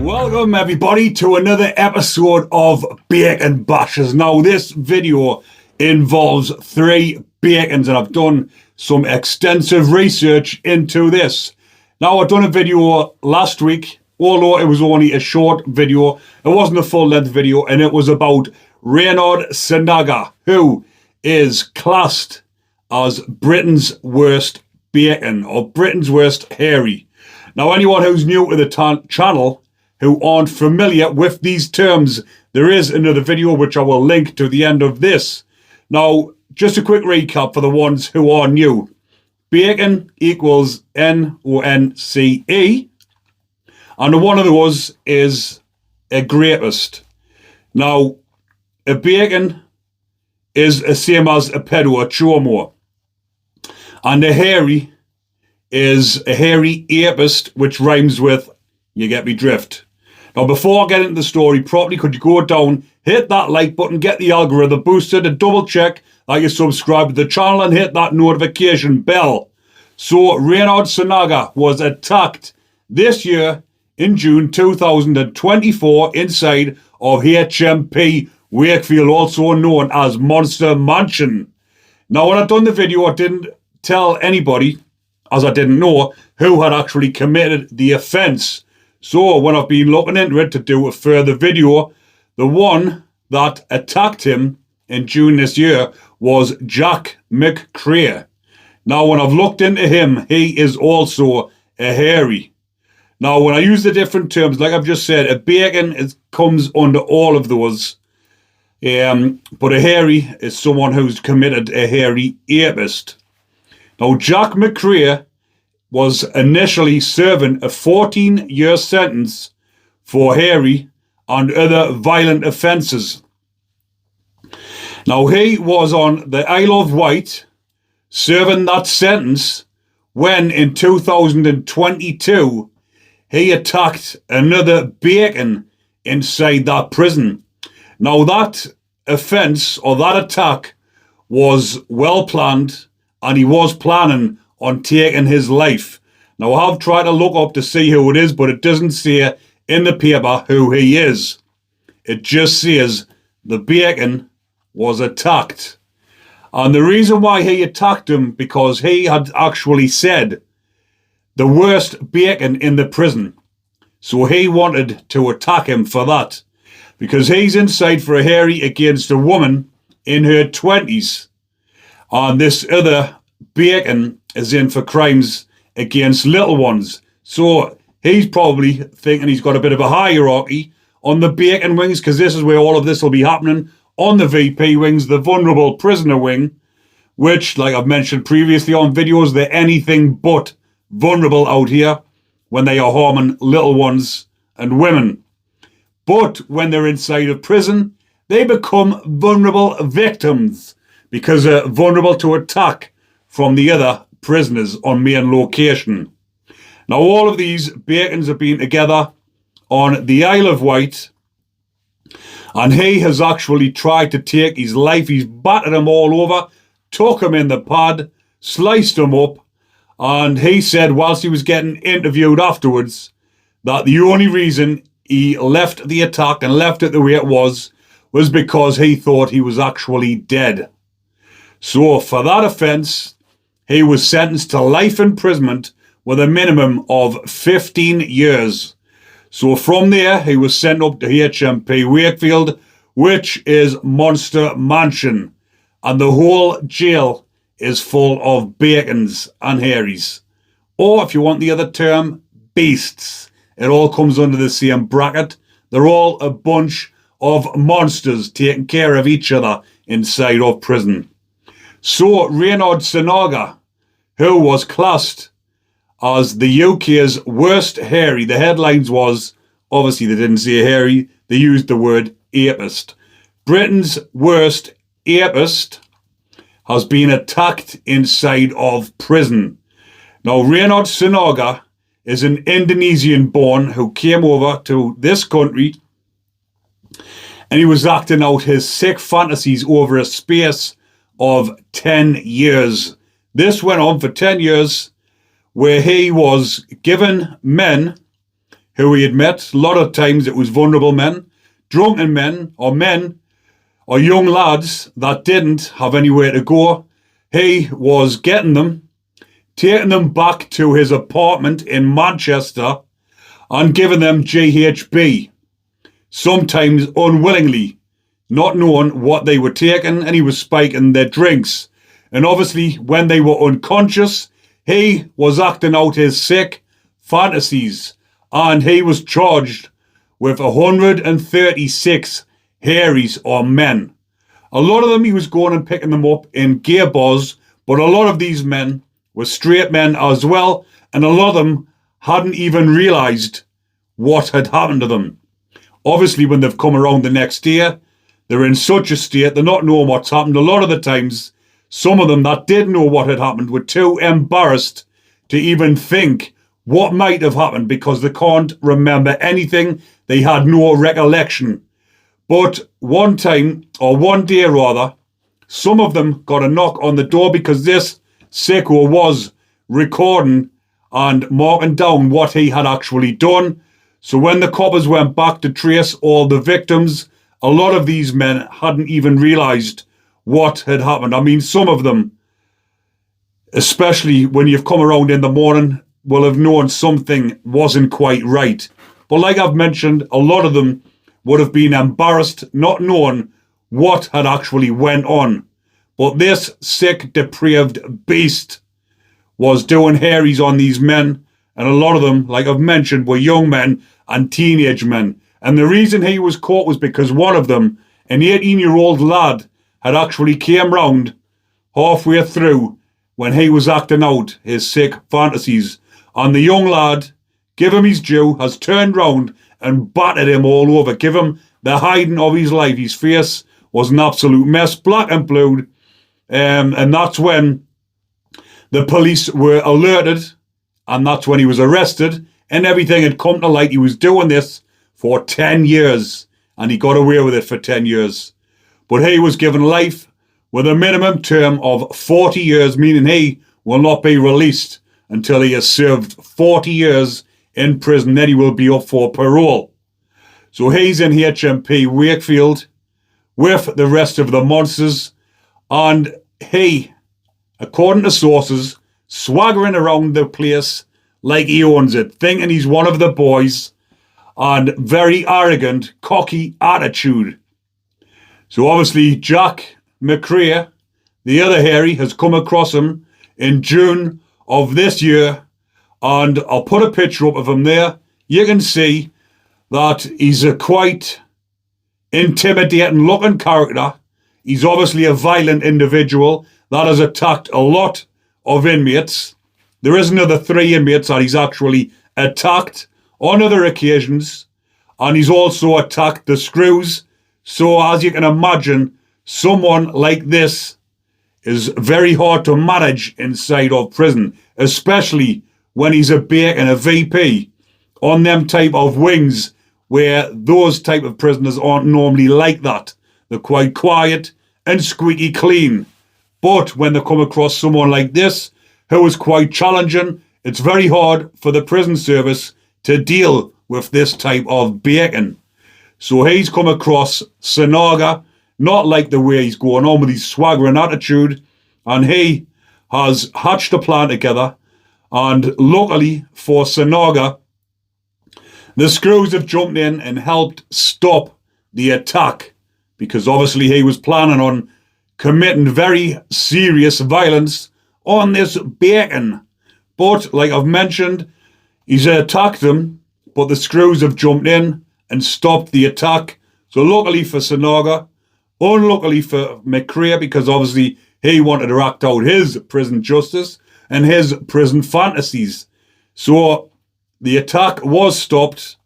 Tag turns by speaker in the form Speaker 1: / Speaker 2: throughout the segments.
Speaker 1: Welcome everybody to another episode of Bacon Bashers. Now this video involves 3 bacons and I've done some extensive research into this. Now I've done a video last week, although it was only a short video. It wasn't a full length video, and it was about Reynhard Sinaga, who is classed as Britain's worst bacon, or Britain's worst hairy. Now anyone who's new to the channel who aren't familiar with these terms, there is another video which I will link to the end of this. Now, just a quick recap for the ones who are new. Bacon equals N-O-N-C-E, and one of those is a greatest. Now, a bacon is the same as a pedo, a chomo, and a hairy is a hairy apist, which rhymes with, you get me drift. Now, before I get into the story properly, could you go down, hit that like button, get the algorithm boosted, and double check that you subscribe to the channel and hit that notification bell. So, Reynhard Sinaga was attacked this year in June 2024 inside of HMP Wakefield, also known as Monster Mansion. Now, when I done the video, I didn't tell anybody, as I didn't know, who had actually committed the offence. So when I've been looking into it to do a further video, the one that attacked him in June this year was Jack McCrea. Now when I've looked into him, he is also a hairy. Now when I use the different terms, like I've just said, a bacon comes under all of those. But a hairy is someone who's committed a hairy apist. Now Jack McCrea was initially serving a 14-year sentence for hairy and other violent offences. Now, he was on the Isle of Wight serving that sentence when, in 2022, he attacked another bacon inside that prison. Now, that offence, or that attack, was well planned, and he was planning on taking his life. Now, I have tried to look up to see who it is, but it doesn't say in the paper who he is. It just says the bacon was attacked. And the reason why he attacked him, because he had actually said the worst bacon in the prison. So he wanted to attack him for that, because he's inside for a hairy against a woman in her 20s. And this other bacon is in for crimes against little ones. So he's probably thinking he's got a bit of a hierarchy on the bacon wings, because this is where all of this will be happening, on the VP wings, the vulnerable prisoner wing, which, like I've mentioned previously on videos, they're anything but vulnerable out here when they are harming little ones and women. But when they're inside of prison, they become vulnerable victims, because they're vulnerable to attack from the other prisoners on main location. Now, all of these bacons have been together on the Isle of Wight, and he has actually tried to take his life. He's battered him all over, took him in the pad, sliced him up, and he said, whilst he was getting interviewed afterwards, that the only reason he left the attack and left it the way it was because he thought he was actually dead. So for that offence, he was sentenced to life imprisonment with a minimum of 15 years. So from there, he was sent up to HMP Wakefield, which is Monster Mansion. And the whole jail is full of bacons and hairies. Or if you want the other term, beasts. It all comes under the same bracket. They're all a bunch of monsters taking care of each other inside of prison. So Reynhard Sinaga, who was classed as the UK's worst hairy, the headlines was, obviously they didn't say hairy, they used the word apist. Britain's worst apist has been attacked inside of prison. Now, Reynhard Sinaga is an Indonesian-born who came over to this country, and he was acting out his sick fantasies over a space of 10 years. This went on for 10 years, where he was given men who he had met. A lot of times it was vulnerable men, drunken men, or young lads that didn't have anywhere to go. He was getting them, taking them back to his apartment in Manchester and giving them GHB, sometimes unwillingly, not knowing what they were taking, and he was spiking their drinks. And obviously, when they were unconscious, he was acting out his sick fantasies, and he was charged with 136 Harrys or men. A lot of them he was going and picking them up in gay bars, but a lot of these men were straight men as well, and a lot of them hadn't even realised what had happened to them. Obviously, when they've come around the next day, they're in such a state, they're not knowing what's happened. A lot of the times, some of them that did know what had happened were too embarrassed to even think what might have happened because they can't remember anything. They had no recollection. But one day rather, some of them got a knock on the door because this sicko was recording and marking down what he had actually done. So when the coppers went back to trace all the victims, a lot of these men hadn't even realised what had happened. I mean, some of them, especially when you've come around in the morning, will have known something wasn't quite right. But like I've mentioned, a lot of them would have been embarrassed not knowing what had actually went on. But this sick, depraved beast was doing Harry's on these men, and a lot of them, like I've mentioned, were young men and teenage men. And the reason he was caught was because one of them, an 18-year-old lad, had actually came round halfway through when he was acting out his sick fantasies. And the young lad, give him his due, has turned round and battered him all over, give him the hiding of his life. His face was an absolute mess, black and blue. And that's when the police were alerted, and that's when he was arrested, and everything had come to light. He was doing this for 10 years, and he got away with it for 10 years. But he was given life with a minimum term of 40 years, meaning he will not be released until he has served 40 years in prison. Then he will be up for parole. So he's in HMP Wakefield with the rest of the monsters, and he, according to sources, swaggering around the place like he owns it, thinking he's one of the boys, and very arrogant, cocky attitude. So obviously Jack McCrea, the other Harry, has come across him in June of this year, and I'll put a picture up of him there. You can see that he's a quite intimidating looking character. He's obviously a violent individual that has attacked a lot of inmates. There is another 3 inmates that he's actually attacked on other occasions, and he's also attacked the screws. So as you can imagine, someone like this is very hard to manage inside of prison, especially when he's a bacon, a VP, on them type of wings where those type of prisoners aren't normally like that. They're quite quiet and squeaky clean. But when they come across someone like this, who is quite challenging, it's very hard for the prison service to deal with this type of bacon. So he's come across Sinaga, not like the way he's going on with his swaggering attitude, and he has hatched a plan together, and luckily for Sinaga, the screws have jumped in and helped stop the attack, because obviously he was planning on committing very serious violence on this bacon. But like I've mentioned, he's attacked them, but the screws have jumped in and stopped the attack. So luckily for Sinaga, unluckily for McCrea, because obviously he wanted to act out his prison justice and his prison fantasies. So the attack was stopped,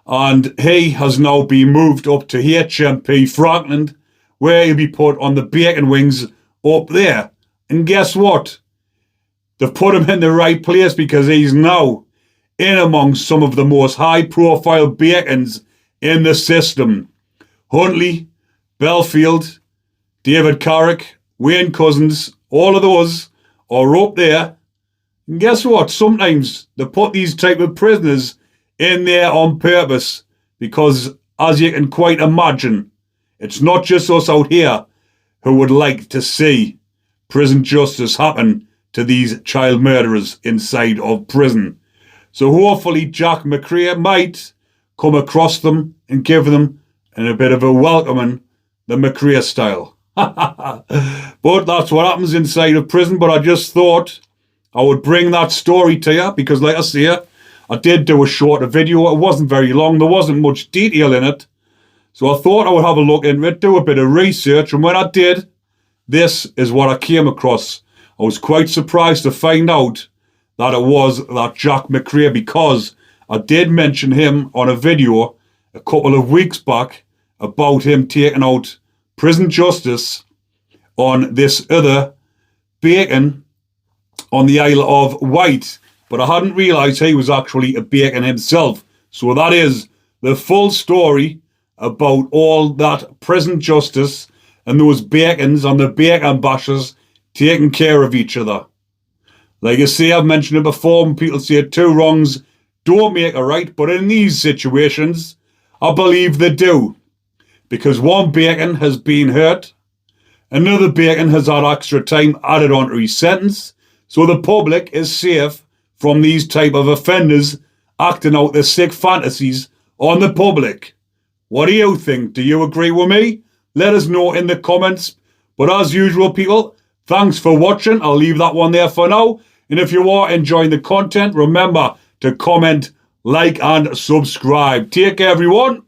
Speaker 1: and he has now been moved up to HMP Franklin, where he'll be put on the bacon wings up there. And guess what? They've put him in the right place, because he's now in among some of the most high-profile bacons in the system. Huntley, Belfield, David Carrick, Wayne Cousins, all of those are up there. And guess what? Sometimes they put these type of prisoners in there on purpose, because as you can quite imagine, it's not just us out here who would like to see prison justice happen to these child murderers inside of prison. So hopefully Jack McCrea might come across them and give them a bit of a welcoming, the McCrea style. But that's what happens inside of prison. But I just thought I would bring that story to you because, like I say, I did do a shorter video. It wasn't very long. There wasn't much detail in it. So I thought I would have a look into it, do a bit of research. And when I did, this is what I came across. I was quite surprised to find out that it was that Jack McCrea, because I did mention him on a video a couple of weeks back about him taking out prison justice on this other bacon on the Isle of Wight. But I hadn't realised he was actually a bacon himself. So that is the full story about all that prison justice and those bacons and the bacon bashers taking care of each other. Like I say, I've mentioned it before, when people say two wrongs don't make a right, but in these situations, I believe they do. Because one bacon has been hurt, another bacon has had extra time added onto his sentence, so the public is safe from these type of offenders acting out their sick fantasies on the public. What do you think? Do you agree with me? Let us know in the comments. But as usual, people, thanks for watching. I'll leave that one there for now. And if you are enjoying the content, remember to comment, like, and subscribe. Take care, everyone.